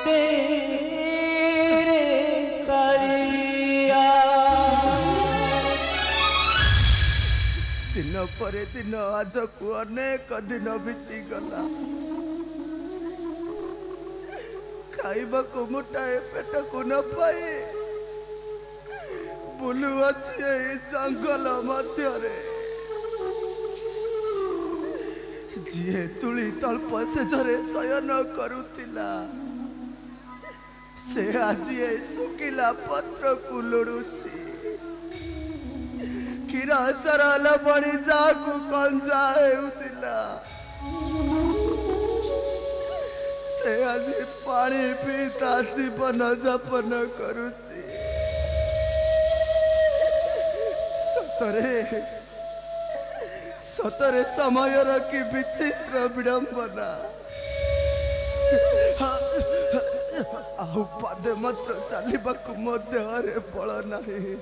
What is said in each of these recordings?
तेरे कालिया दिन पर दिन आज को अनेक दिन बीती गला खाइबा को मुटाए पेट को न पाए बुलु अच्छी जंगल मध्य जी तुली तल्प सेजरे शयन करुतिला से आज सुखिला पत्र को लुड़ुची क्षीर सरल बड़ी जाकू कंजा हेउतिला से आज पानी पीता जीवन जापन करुची सतरे सतरे समयर की विचित्र विडंबना आउ पादे मात्र चलवाक मो देहरे बल नहीं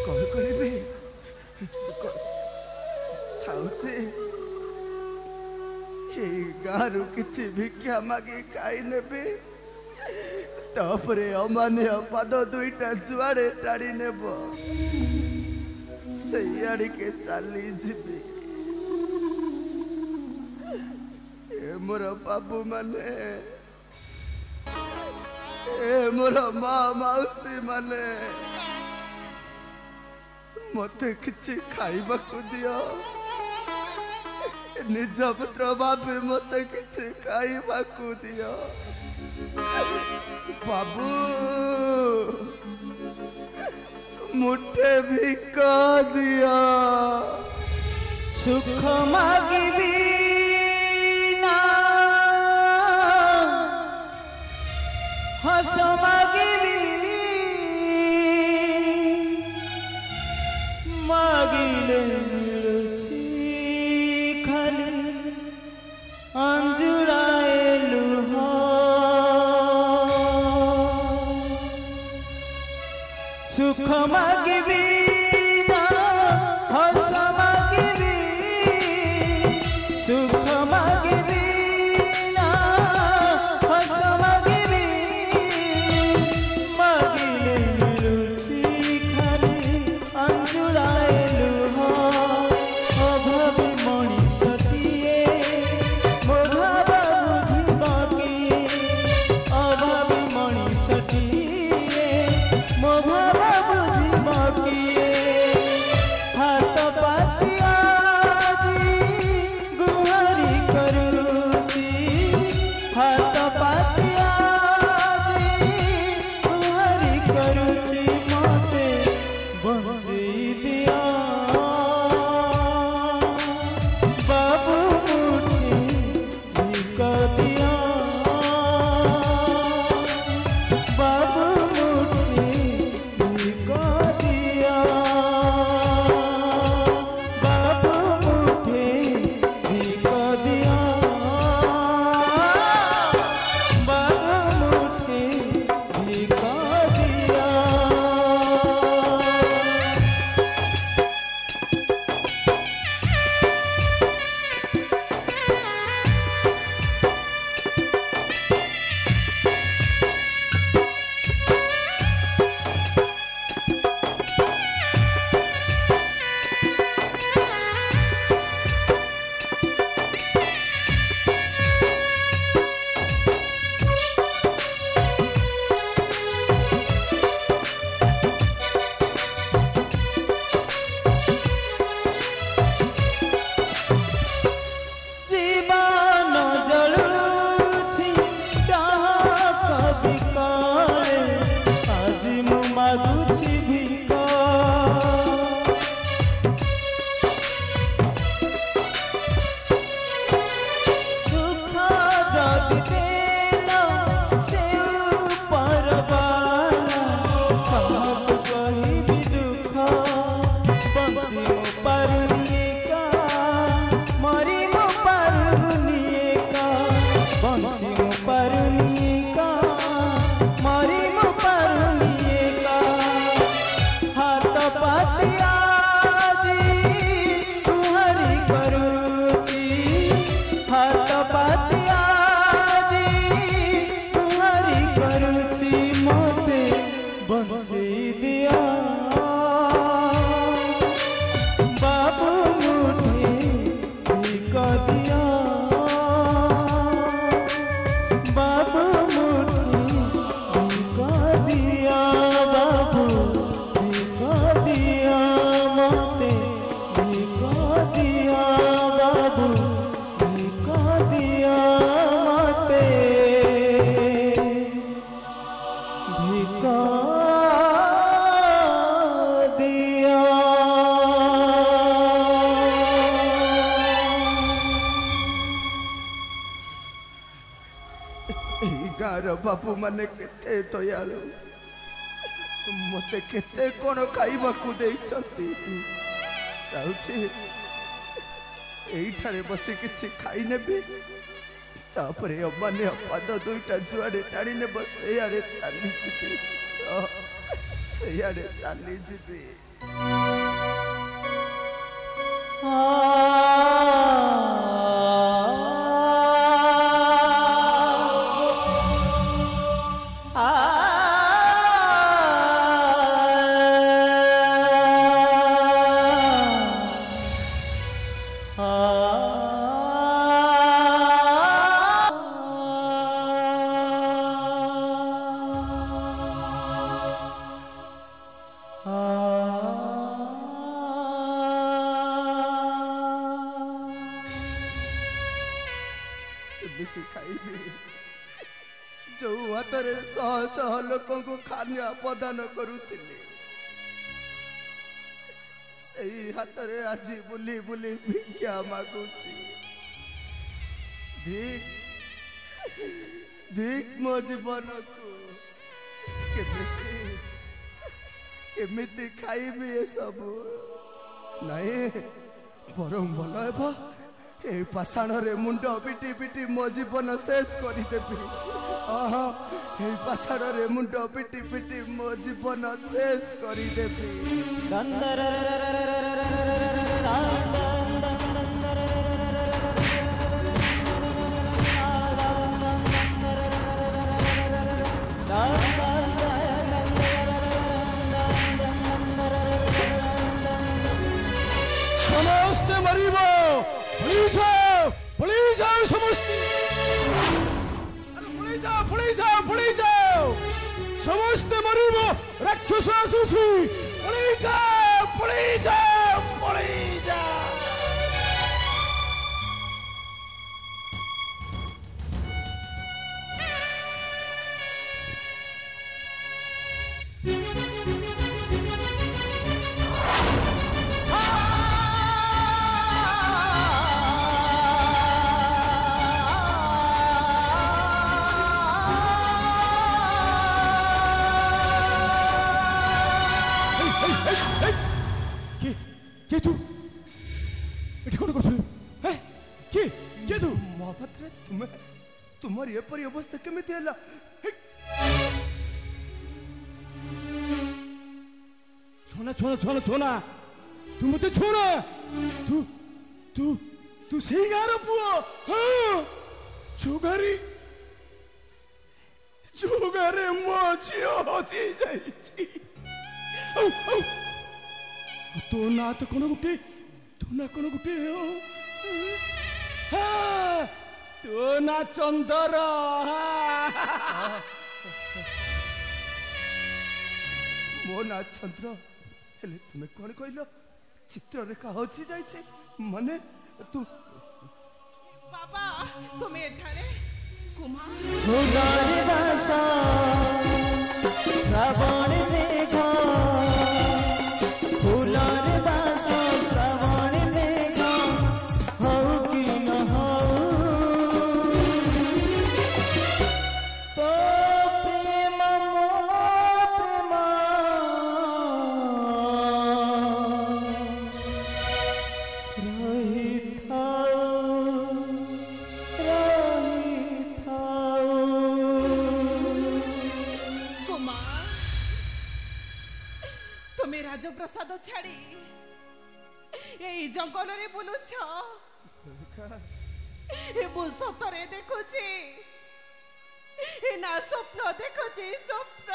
कौन करी साउची गाँव किसी भिक्षा मागी खाई नेबी तापरे अमान्य पाद दुईटा जुआड़े टाड़ी नेब से आड़िके चली जीवी मोर बाबू माने मोर माँ मौसी माने मते किछि खाइबाकु दियो निज पुत्र बाबे मते किछि खाइबाकु दियो बाबू मुठे भिक दियो सुख मागिबी ना हस मागिबी मागिले मिलुछि खाली अंजुड़ाए लुह सुख मागिबी ना हस मागिबी सुख मागिबी ना हस मागिबी मागिले मिलुछि खाली अंजुड़ाए लुह अभावी मणिषटिए मो भाव बुझिब किए अभावी मणिषटिए मो भाव बुझिब किए बाबू माने केते दयालु मते केते कोन खाइबाकू देइछंती जाउछि एइठारे बसी किछि खाइ नेबी तापरे अमाने पाद दुईटा जुआडे टाणी ने बसे आड़े चली जिबी से आड़े चली जिबी जो हाथ शह शह लोक खानिया प्रदान करुले से हाथ में आज बुली बुली भिक्षा मागुची धिक मो जीवन को केमिति खाइबी ए सब नहीं बरम भल हे पाषाण रे मुंड पिटी पिटी मो जीवन शेष करदेवी हे पाषाण रे मुंड पिटी पिटी मो जीवन शेष करदेवी समस्त मरिबो पड़ी जाओ समस्त पड़ी जाओ समस्त मरिबो राक्षस आसुछि पड़ी जाओ के तू एठी कोन करथु हे के तू महापात्र तुम्हें तुम्हारी एपरी अवस्था केमिति हला छोना तू मते छोना तू सही गार पुओ हां जुगारे मोचियो होती जाईची तो ना तो कोनो गुटे हाँ तो ना चंदर मो ना चंद्र हेले तुम्हें कौन कहल चित्र रेखा होची जाइछे माने तू बाबा तुम्हें एठारे कुमार फुलार बासा श्रावण मेघ फुलार बासा श्रावण मेघ हऊ कि न हऊ तो प्रेम राजप्रसाद छाड़ी जंगल रे बुलुछ सतरे देखुची ना स्वप्न देखुची स्वप्न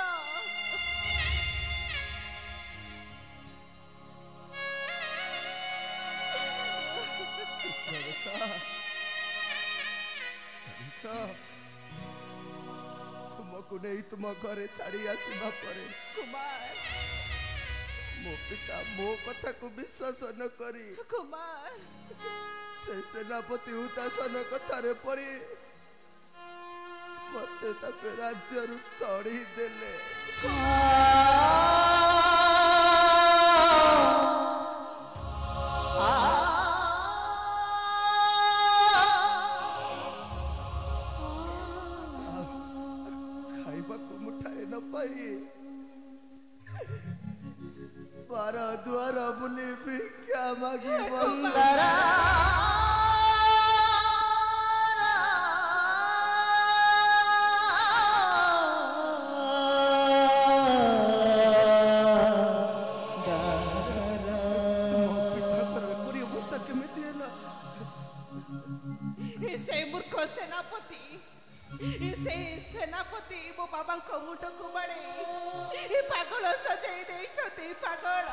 तुमको नहीं तुम घरे छाड़ी आसवा परे कुमार मो पिता मो कथा को विश्वास न करी कुमार से सेनापति हुतासन कथारे पड़ी मते ताके राज्य रु तड़ी देले खाइबा को मुठाए न पाई बार दुआर बुली भी क्या मागी बंदारा सेनापति मो बाबा मुंड को बड़े पागल सजाई दे पागल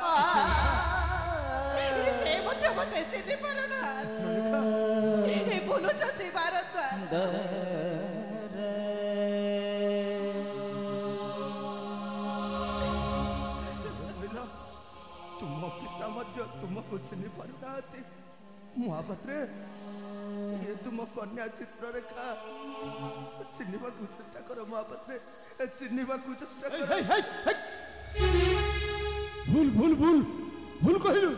से मत चिन्ह पारुना बोलुं भारत तुम पिता तुमको चिन्ह पारुना महापात्रे ये तुम कन्या चित्र रेखा चिन्हवा को चेष्टा करो महापात्रे चिन्हवा को चेष्टा करो भूल भूल भूल भूल कहलु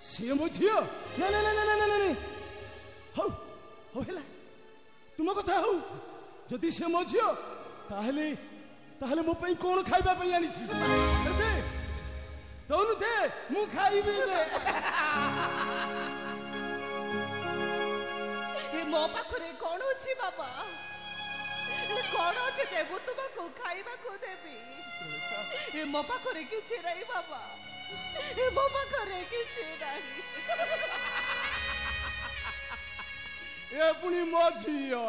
से मो झियो ना ना ना ना ना ना हौ हौ हेला तुम कथा हौ जदि से मो झियो ताहले ताहले मो पई कोन खाइबा पई आनी छी दे दोनु दे मु खाइबे दे मो पाखरे कौन अच्छी बाबा कौन अच्छे देवु तुमको खाइबा को देवी मो पाखरे किछि नहीं बाबा मो पाखरे किछि नहीं ए पुनी मो झियो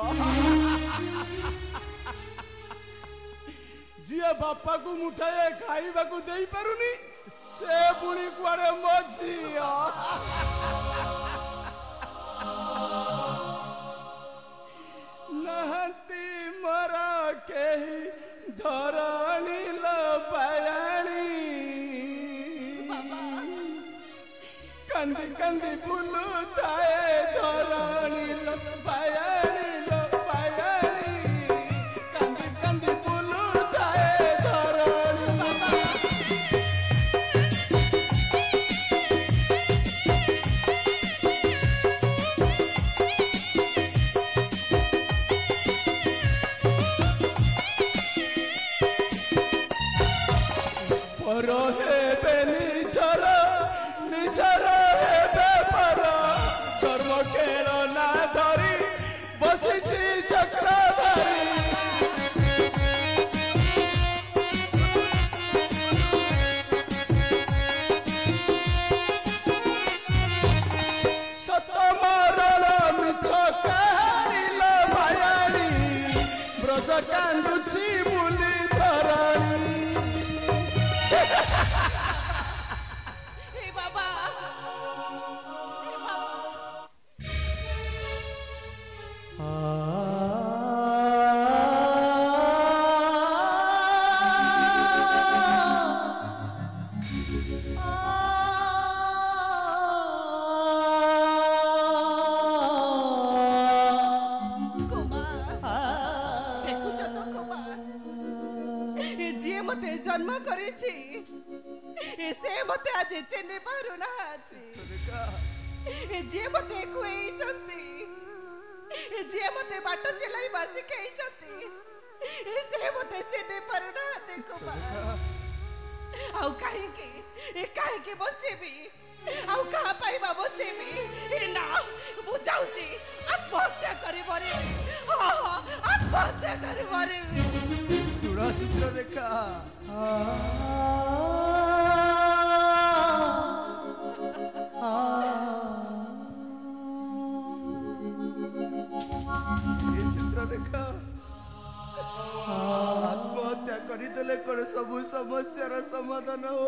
जिया बापा को मुठाए खाइबा को देई पारुनी से पुनी कुआरे मो झियो नहती मरा के धरणी लयाणी कंदी कंदी बुलू थाए धरणी लयाणी कंदी कंदी बुलू थाए धरणी जन्म करे से मते आज चिन्ह पारु ना जे मते खुई जे मते बाट चलाई बासी कही से मते चिन्ह पारु ना देखो आउ काहे के बचेबी आउ कहा पाइबा बचेबी ना बुझाउची आत्महत्या करी मरेबी आत्महत्या करी मरेबी सुरा चित्र रेखा चित्र रेखा आत्महत्या करदेले कौन सब समस्यार समाधान हो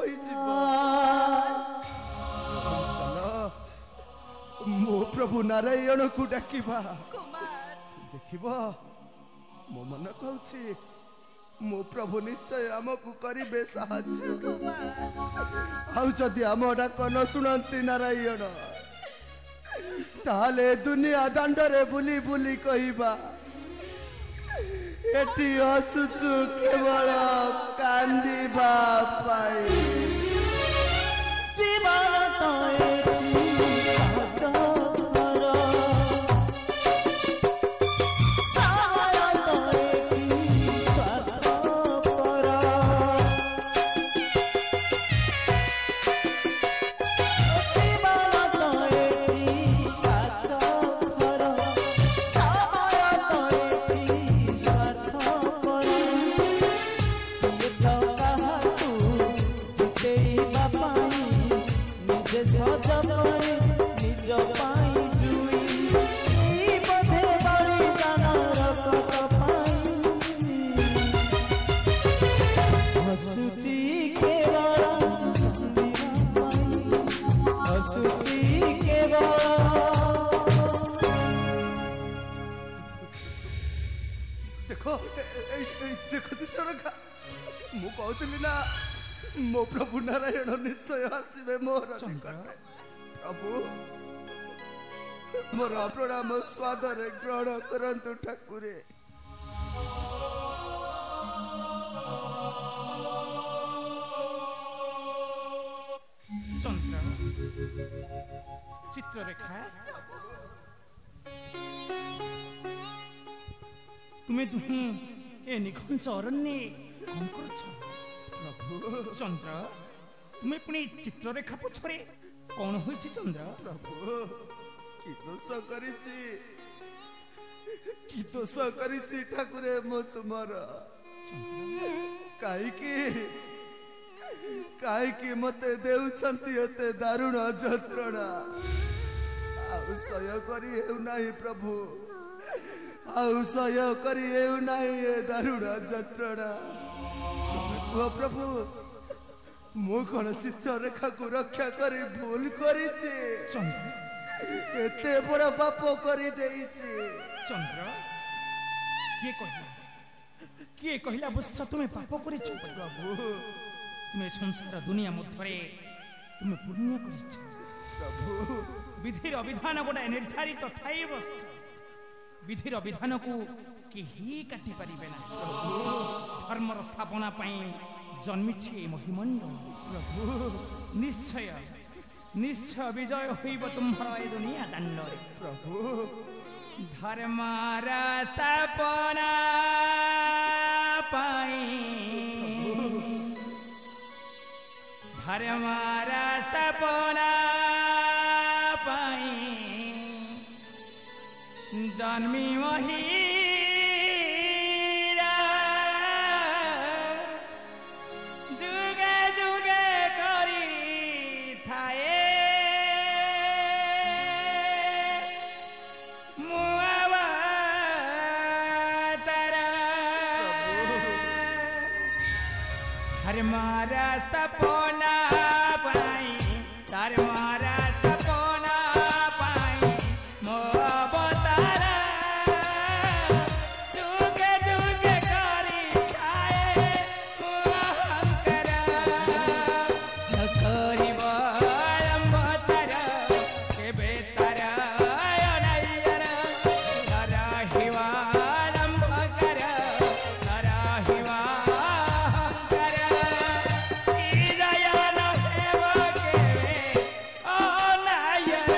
मो प्रभु नारायण को डाकिबा देखिब मो मन कहूँ मो प्रभु निश्चय आमको करिबे साहाय्य आउ जदि आम डाक न शुणती नारायण ताले दुनिया दांडरे बुली बुली कहिबा एटी हसुचु केवल कांदिबा पाई जीवन तो ଦେଖ ଚିତ୍ରରେଖା ମୁଁ କହୁଥିଲି ନା ମୋ ପ୍ରଭୁ ନାରାୟଣ ନିଶ୍ଚୟ ଆସିବେ ମୋର ନିକଟରେ। ପ୍ରଭୁ ମୋର ପ୍ରଣାମ ସ୍ୱାଦରେ ଗ୍ରହଣ କରନ୍ତୁ ଠାକୁରେ। ଚନ୍ଦ୍ର ଚିତ୍ରରେଖା ତୁମେ ଦୁହେଁ ଏ ନିଘଞ୍ଚ ଅରଣ୍যେ କଣ କରୁଛ? ପ୍ରଭୁ ଚନ୍ଦ୍ର ତୁମେ ପୁଣି ଚିତ୍ରରେଖା ପଛରେ କଣ ହୋଇଛି? ଚନ୍ଦ୍ର ପ୍ରଭୁ କି ଦୋଷ କରିଛି ଠାକୁରେ ମୁଁ ତୁମର? କାହିଁକି ମତେ ଦେଉଛନ୍ତି ଏତେ ଦାରୁଣ ଯନ୍ତ୍ରଣା? ଆଉ ସହ୍ୟ କରି ହେଉନାହିଁ ପ୍ରଭୁ, ଆଉ ସହ୍ୟ କରି ହେଉନାହିଁ ଏ ଦାରୁଣ ଯନ୍ତ୍ରଣା। କୁହ ପ୍ରଭୁ ମୁଁ କଣ ଚିତ୍ରରେଖାକୁ ରକ୍ଷା କରି ଭୁଲ କରିଛି? ଚନ୍ଦ୍ର ଏତେ ବଡ ପାପ କରିଦେଇଛି। ଚନ୍ଦ୍ର କିଏ କହିଲା ଅବଶ୍ୟ ତୁମେ ପାପ କରିଛ? ପ୍ରଭୁ ତୁମେ ସଂସାର ଦୁନିଆ ମଧ୍ୟରେ ତୁମେ ପୁଣ୍ୟ କରିଛ। ପ୍ରଭୁ ବିଧିର ବିଧାନ ଗୋଟାଏ ନିର୍ଦ୍ଧାରିତ ଥାଇ ବସିଛ। ବିଧିର ବିଧାନକୁ କେହି କାଟି ପାରିବେ ନାହିଁ। ଧର୍ମର ସ୍ଥାପନା ପାଇଁ ଜନ୍ମିଛି ଏ ମହିମଣ୍ଡଳ। ପ୍ରଭୁ ନିଶ୍ଚୟ ବିଜୟ ହୋଇବ ତୁମ୍ଭର ଏ ଦୁନିଆ ଦାଣ୍ଡରେ। ପ୍ରଭୁ ଧର୍ମର ସ୍ଥାପନା ପାଇଁ ଧର୍ମର ସ୍ଥାପନା ପାଇଁ ଜନ୍ମି ମହିରା ଯୁগে ଯୁগে କରିଥାଏ ମୁଁ ଅବତାର। ଧର୍ମର ସ୍ଥାପନା ପାଇଁ ଧର୍ମର ସ୍ଥାପନା ପାଇଁ ମୋ ଅବତାର ଯୁগে ଯୁগে କରିଥାଏ ମୁଁ ଅହଂକାର। କରିବ ଅବତାର କେବେ ତାର ଅନୟନ ରହିବ ଅମ୍ବକାର ରହିବ ଅହଂକାର। ଜୟନ ହେବ କେବେ ଅନୟନ।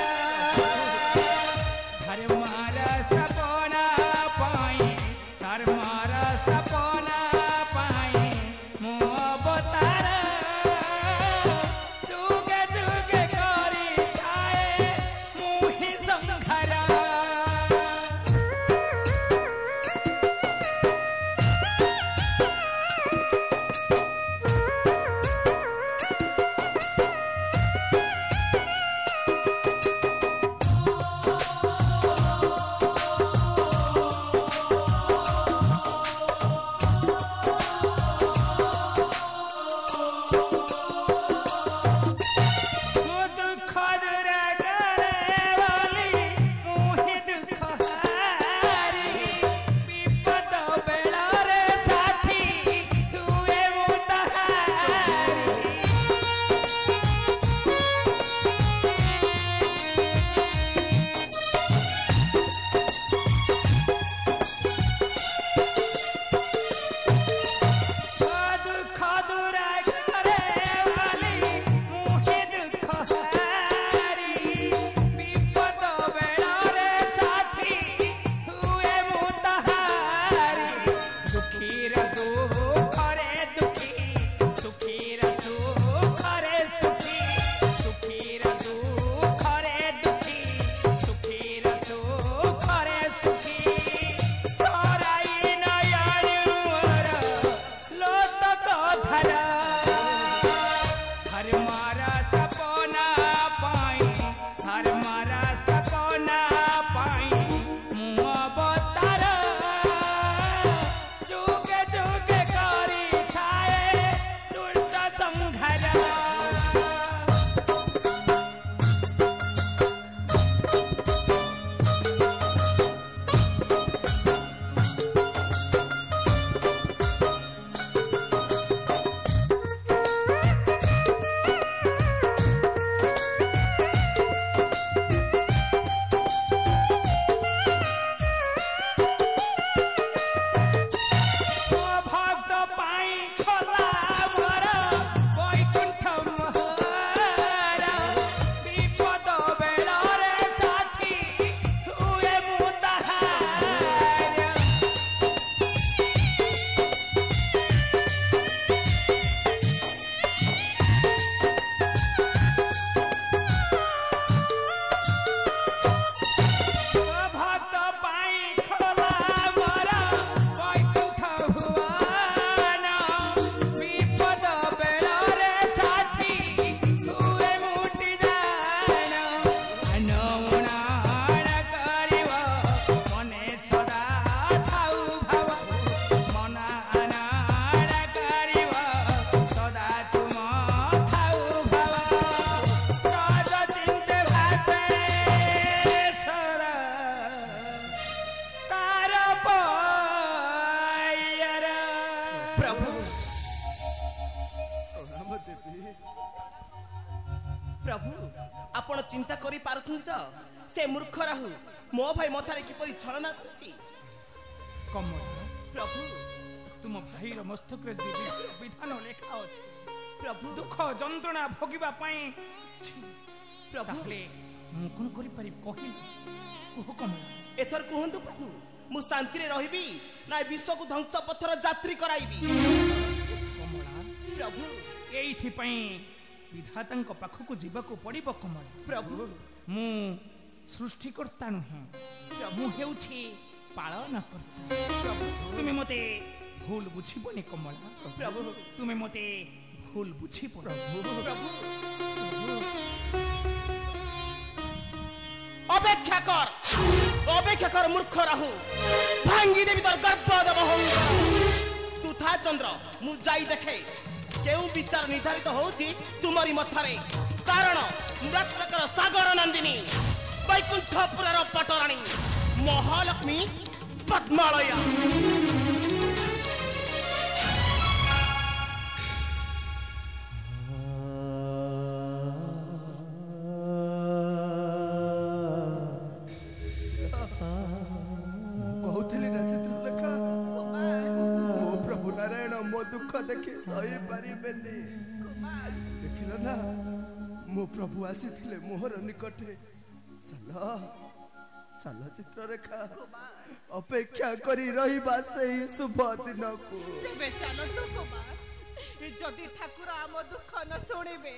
ଧର୍ମର ସ୍ଥାପନା ପାଇଁ ଧର୍ମର ସ୍ଥାପନା ପାଇଁ ମୁଁ ଅବତାର ଯୁগে ଯୁগে କରିଥାଏ ମୁଁ ହିଁ ସଂହାର। ମୁଁ ଦୁଃଖ ଦୂର କରେ ବୋଲି ମୁଁ ହିଁ ଦୁଃଖ ହାରି। ବିପଦ ବେଳରେ ସାଥୀ ହୁଏ ମୁଁ ତାହାରି। ଦୁଃଖ ଦୂର କରେ ବୋଲି ମୁଁ ହିଁ ଦୁଃଖ ହାରି। ବିପଦ ବେଳରେ ସାଥୀ ହୁଏ ମୁଁ ତାହାରି। ଦୁଃଖୀର ଦୁଃଖରେ ଦୁଃଖୀ ସୁଖୀର ସୁଖରେ ସୁଖୀ। ସୁଖୀର ଦୁଃଖରେ ଦୁଃଖୀ ସୁଖୀର ସୁଖରେ ସୁଖୀ। ଧରାଇ ନୟନର ଲୋତକ ଧର। ଧର୍ମର ସ୍ଥାପନା ପାଇଁ ଧର୍ମର ସ୍ଥାପନା ପାଇଁ ମୁଁ ଅବତାର ଯୁগে ଯୁগে प्रभु प्रणाम देवी। प्रभु आपण चिंता करी पारुछंती तो से मूर्ख राहु मो भाई मथारे किपरि छलना करछि। कमला प्रभु तुम भाईर मस्तक विधान लेखा अछि प्रभु दुख जंत्रणा भोगिबा पई प्रभु ताहले मु कोन करि पारि कहि कुह कमला एथर कहंतु प्रभु मु शांति रे रहिबी ना विश्व को ध्वंस पथर यात्री कराइबी। कमला प्रभु एइथि पई विधातांक पाखकु जीवाकू पड़िबो कमला। प्रभु मु सृष्टिकर्ता नुहे मु हेउछि पालनकर्ता। तुमे मते भूल बुझिबोनी कमला। प्रभु तुमे मते भूल बुझिबो। प्रभु अपेक्षा कर मूर्ख राहु भांगी देवी तोर गर्भ देव तू था चंद्र मु जाई देखे केउ विचार निर्धारित होउची तुमरी मथारे कारण मृतकर सागर नंदिनी वैकुंठपुरर पटराणी महालक्ष्मी पद्मालया। दुख देखी सही पारिबेनी देखिल ना मो प्रभु आसीथिले मोहर निकटे चल चलचित्र रेखा अपेक्षा करी रहिबा सेही शुभ दिन को तेबे चलो तो कुमार जदि ठाकुर आम दुख न सुनिबे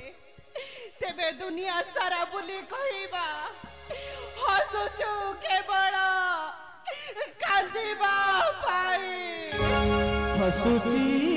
तेबे दुनिया सारा बुली कहिबा हसुचु केवल कांदिबा पाई हसुची